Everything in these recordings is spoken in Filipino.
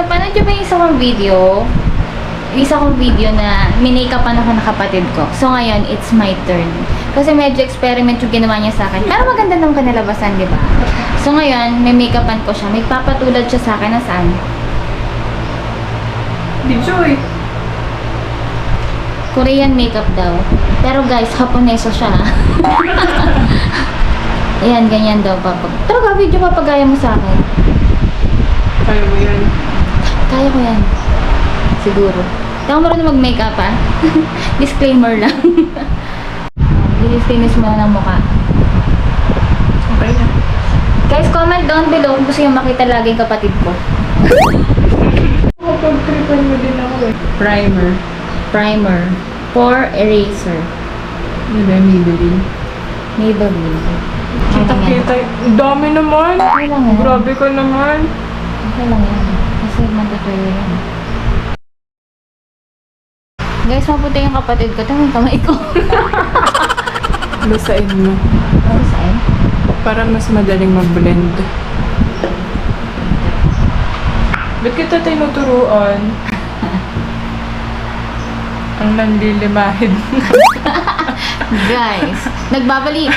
napanood nyo ba yung isa kong video na minake-upan ako ng kapatid ko. So ngayon, it's my turn. Kasi medyo experiment yung ginawa niya sa akin. Pero maganda nung kanalabasan, di ba? So ngayon, may make-upan ko siya. May papatulad siya sa akin na saan? Di Joy. Korean makeup daw. Pero guys, Haponeso siya ha. Ayan, ganyan daw papag. Talaga, video papagaya mo sa akin. Kaya mo yan. Kaya ko yan. Siguro. Hindi ako marunong mag-makeup ha. Disclaimer lang. Linis mo na ng mukha. Okay na. Guys, comment down below kung gusto nyo makita lagi yung kapatid ko. Kapag-tripan mo din ako eh. Primer. Primer. Pore eraser. Ano ba, Maybelline? Maybelline. Kita-kita. Ang dami naman. Okay lang yan. Grabe ka naman. Okay lang yan. Kasi matutuyo yan. Guys, maputi yung kapatid ko. Tingnan yung kamay ko. Lusain mo. Ano saan? Para mas madaling mag-blend. Ba't kita tinuturuan? Ang nanlilimahid. Guys, nagbabalik.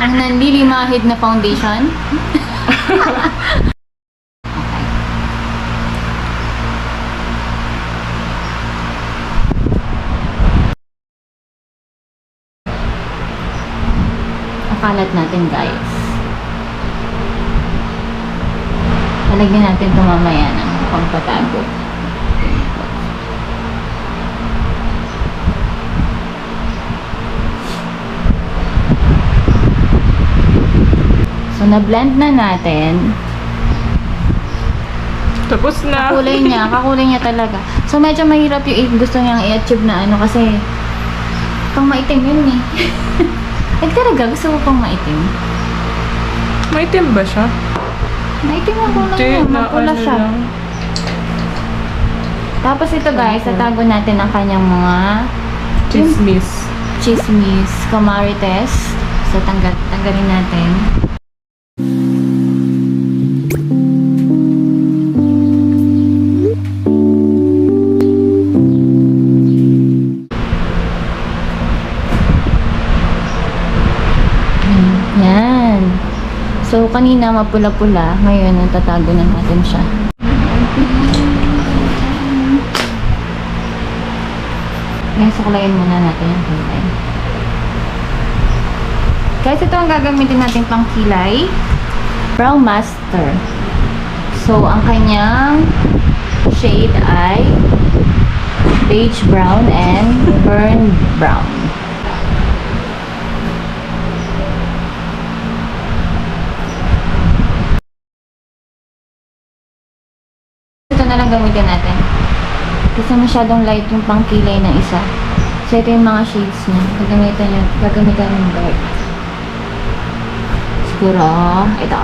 Ang nanlilimahid na foundation. Akalat natin, guys. Talagyan natin ito mamaya ng pangpatago. So, na-blend na natin. Tapos na. Kakulay niya talaga. So, medyo mahirap yung gusto niyang i-achieve na ano kasi pang maitim yun eh. Talaga, gusto mo pang maitim? Maitim ba siya? Maitim ako lang yun. Mapula ano siya. lang. Tapos ito guys, tatago natin ang kanyang mga Chismis. chismis, kamarites. So, tanggalin natin. Yan. So, kanina mapula-pula. Ngayon, natatago na natin siya. Ngayon, suklayin muna natin yung kilay. Guys, ito ang gagamitin natin pang kilay. Brow Master. So, ang kanyang shade ay beige brown and burn brown. Ito na lang gamitin natin. Kasi masyadong light yung pangkilay ng isa. So, ito yung mga shades niya. Gagamitan yung dark. Siguro, ito.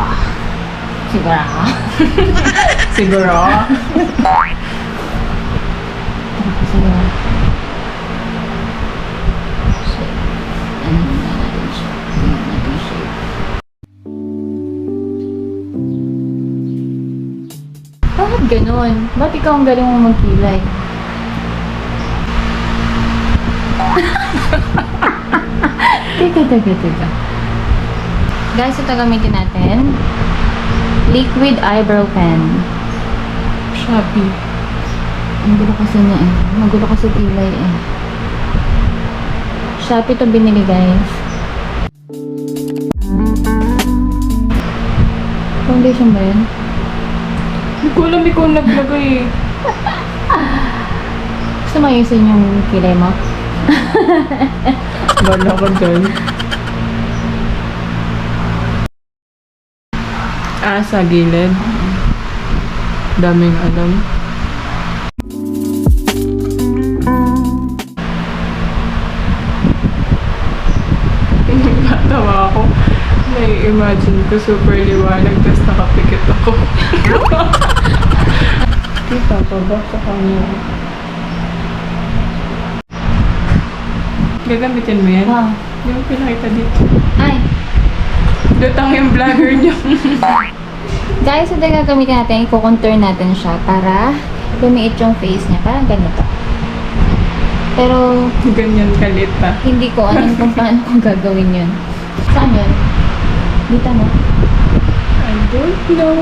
Siguro. Siguro. Siguro. Shade. Ano na natin siya? Ano natin shade. Bakit ganun? Ba't ikaw ang galing mo magkilay? Teka. Guys, ito gamitin natin. Liquid eyebrow pen. Shopee. Ang gulo kasi niya eh. Magulo kasi kilay eh. Shopee ito binili guys. Foundation ba yun? Hindi ko alam ikaw naglagay eh. Gusto mo ayusin yung kilay mo? Bala ko dyan. Sa gilid. Daming alam. Natawa ako. Nai-imagine ko super liwanag tapos nakapikit ako. Kita pa ba sa kanya? Gagamitin mo yan? Wow. Hindi mo pinakita dito. Ay! Lutang yung vlogger niyo. Guys, ito yung gagamitin natin. I-contour natin siya para lumiit yung face niya. Parang ganito. Pero, Ganyan kalit pa. hindi ko alam kung paano ko gagawin yun. Saan yun? Dito mo? I don't know.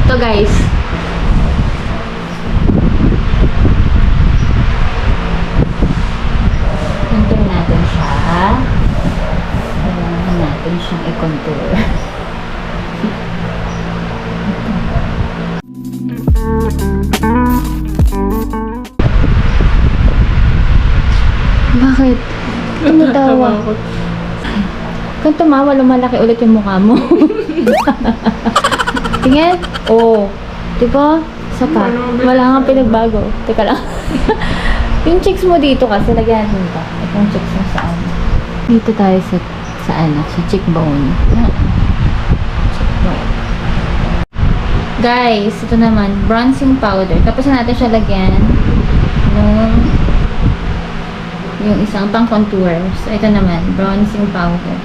Ito guys. Contour natin siya. Kailangan natin siyang i-contour. Bakit? Tumatawa. Natatakot. Kung tumawa, lumalaki ulit yung mukha mo. Tingin? Oo. Diba? Isa pa. Wala kang pinagbago. Teka lang. Yung cheeks mo dito kasi, lagyan natin ito. Itong cheeks mo saan. Dito tayo sa ano, sa cheekbone. Cheekbone. Guys, ito naman, bronzing powder. Tapos na natin siya lagyan yung isang pang contour. So, ito naman, bronzing powder.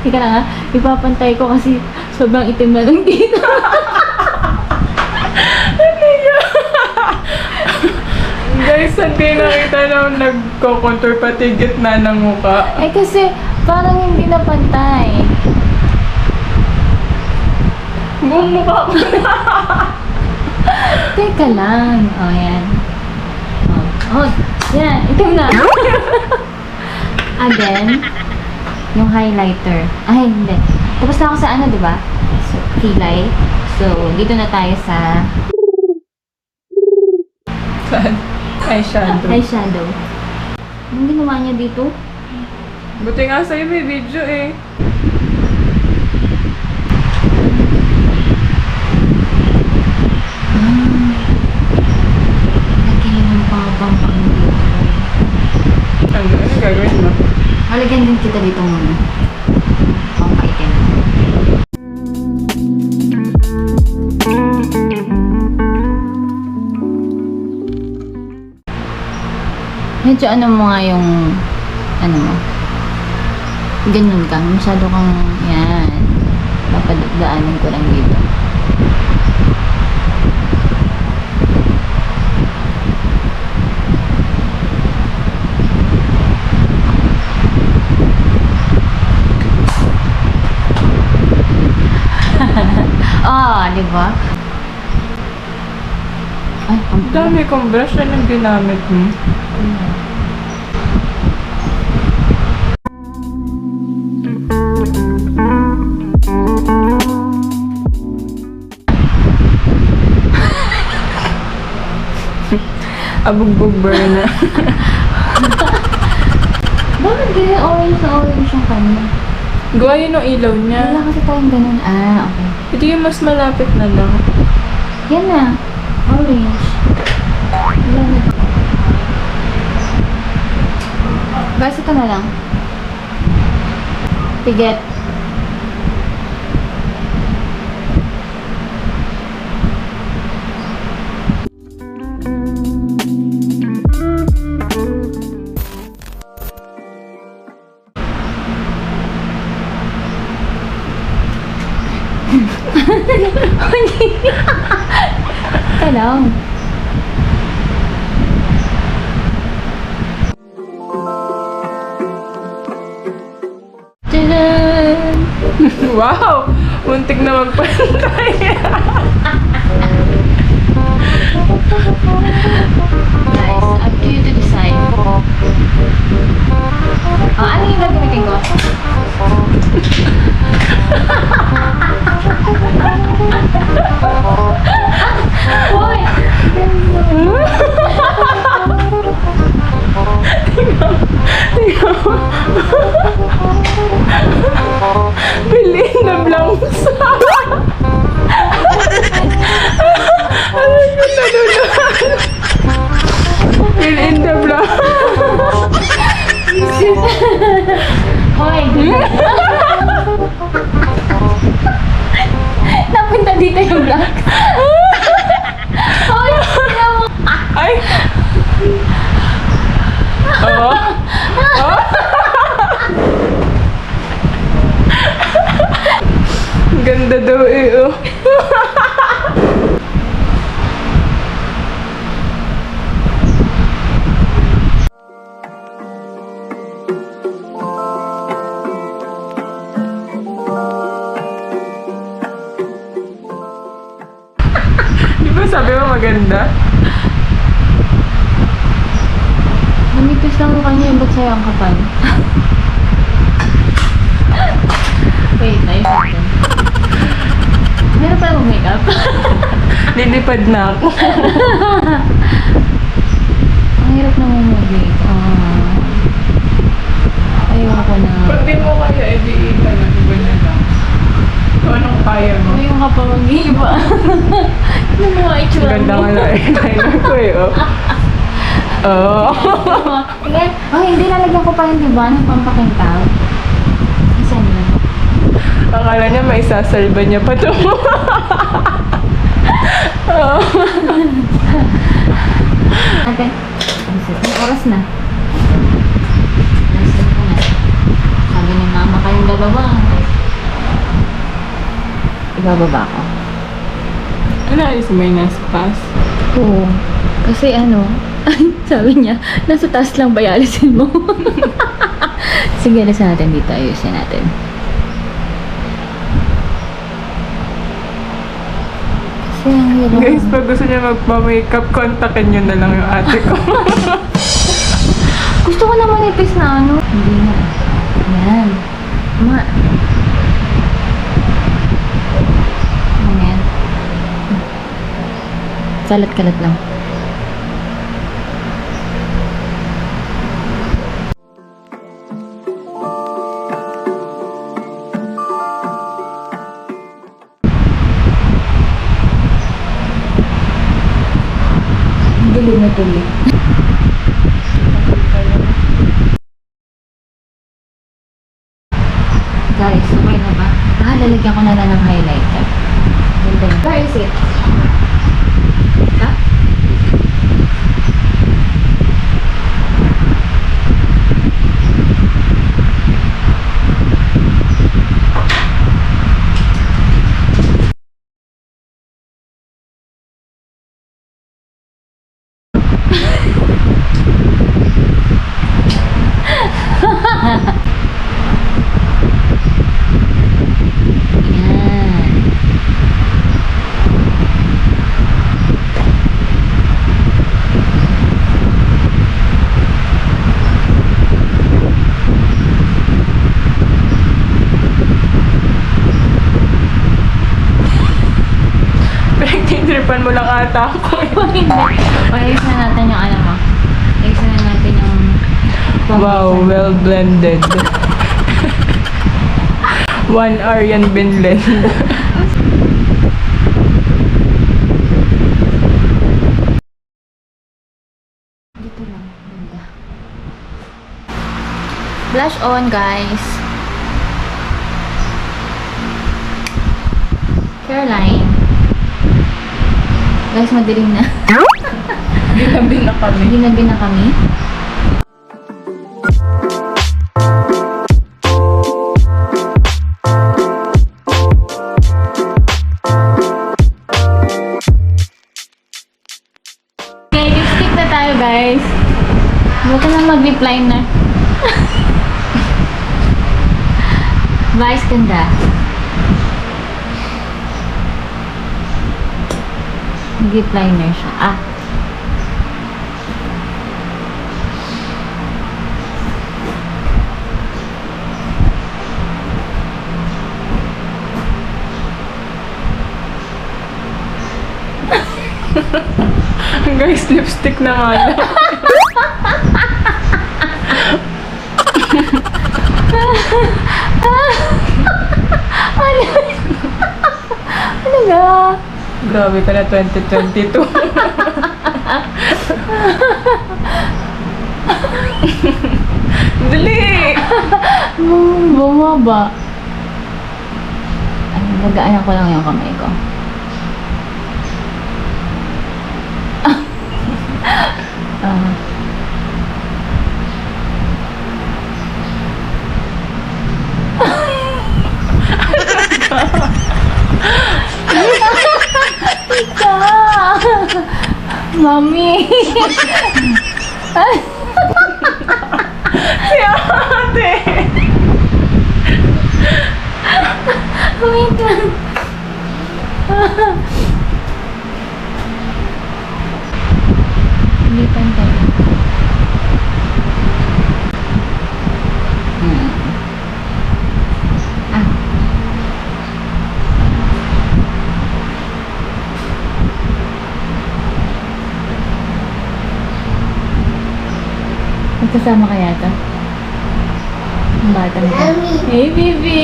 Teka lang ha, ipapantay ko kasi sobrang itim na lang dito. Guys, hindi nakita na nagko-contour pati gitna ng mukha. Eh kasi, parang hindi na pantay. Buong mukha ko. Teka lang. O, yan. O, yan. Itim na. And then, yung highlighter. Ay, hindi. Tapos na ako sa ano, di ba? So, kilay. So, dito na tayo sa Saan? Eyeshadow. eyeshadow. Anong ginawa niya dito? Buti nga sa'yo may video eh. Lagyan ng pang dito. Ano gagawin mo? Malagyan din kita dito muna. Pangkaitin. Medyo ano mo nga yung ano mo. Ganun ka. Masyado kang yan. Papadaanin ko lang dito. Di ba? Ay, ang Dami kong brush na ang ginamit mo. Abugbog burn na. Bakit ganyan orange na orange yung kanya? Gawa yun ang ilaw niya. Wala kasi tayong ganun. Ah, okay. Ito yung mas malapit na lang. Yan na. Orange. Wala na. Guys, ito na lang. Piget. Ito lang. Tadaan! Wow! Muntik na magpantay. Guys, up to you to decide. Ano yung gagamitin ko? Hoy! Bilhin na blanks. Ano yun na doon? Bilhin na blanks. Hoy! Napunta dito yung black. Hoy! Diba sabi mo maganda? Manipis lang mukha niya, ba't sa'yo ang kapal? Wait, ayos natin. Meron pa akong makeup. Lilipad na ako. Ang hirap na mag-make. Ayoko na. Pag di mo kaya, edi iba na. Iba na lang. So, anong kaya mo? Ayoko ka pa mag-iba. Ano mo nga itsura mo? Ganda nga na eyeliner ko eh, oh. Oo. Sige. Oh, hindi lalagyan ko pa yun, diba? Ng pampakintaw. Isan yun? Akala niya may sasalba niya pa to. Oo. Ate, ang oras na. Nasin ko na. Sabi ni mama kayong dalawa. Ibababa ko. Ano is may naspas? Oo. Kasi ano, sabi niya, nasa taas lang ba alisin mo? Sige, alisin natin dito. Ayusin natin. Kasi ang hirap. Guys, pag gusto niya magpa-makeup, kontakin niyo na lang yung ate ko. Gusto ko na manipis na ano. Hindi na. Yan. Ano yan? Kalat-kalat lang. Dilim na tuloy. Guys, okay na ba? Lalagyan ko na lang ng highlighter. Ganda na. Where is it? Ha? Yan. Pinagtitripan mo lang ata ako eh. Hindi. Ayos na natin yung ano mo. Ayos na natin yung Wow, well blended. 1 Aryan Binlend. Dito lang. Ganda. Blush on, guys. Caroline. Guys, madilim na. Ginabi na kami. Ginabi na kami. Okay, lipstick na tayo, guys. Huwag ka na mag-lip liner. Vice ganda. Lip liner siya. Ah. Guys, lipstick na nga lang. Ano ga? Grabe ka na 2022. Dali! Bumaba. Ay, nagaanan ko lang yung kamay ko. Mami! Si ate! Wait lang. Magkasama kaya ito? Ang batang ito. Hey, baby!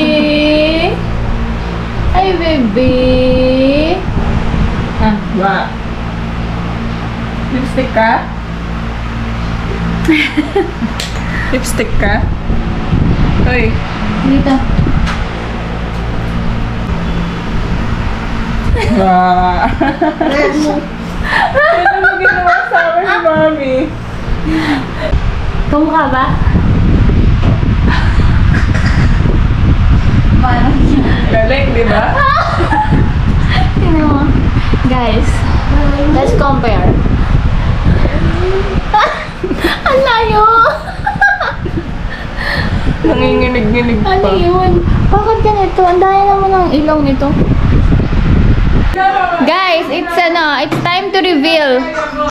Hi, baby! Ah, Ba? Lipstick ka? Lipstick ka? Hoy. dito. Ba? Ito mo ginawa sa akin, mami. Kumukha ba? Parang Galing, di ba? Tingnan mo. Guys, let's compare. Ang layo! Nanginginig-nginig pa. Ano yun? Bakit ganito? Ang daya naman ng ilaw nito. Guys, it's time to reveal.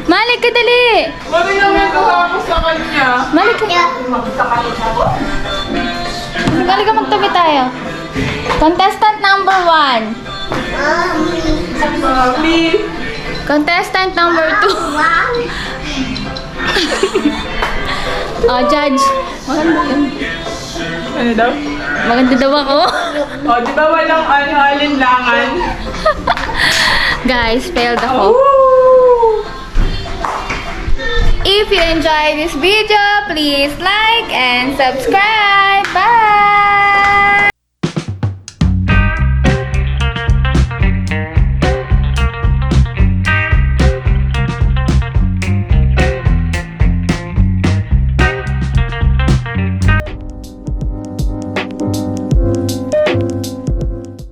Malik ka dali! Mami lang yung ako sa kanya. Malik ka. Malik ka magtabi tayo. Contestant number 1. Mami. Contestant number 2. Oh, judge. Maganda yun. Ano daw? Maganda daw ako. O, di ba walang alinlangan? Guys, failed ako. Ooh! If you enjoy this video, please like and subscribe. Bye!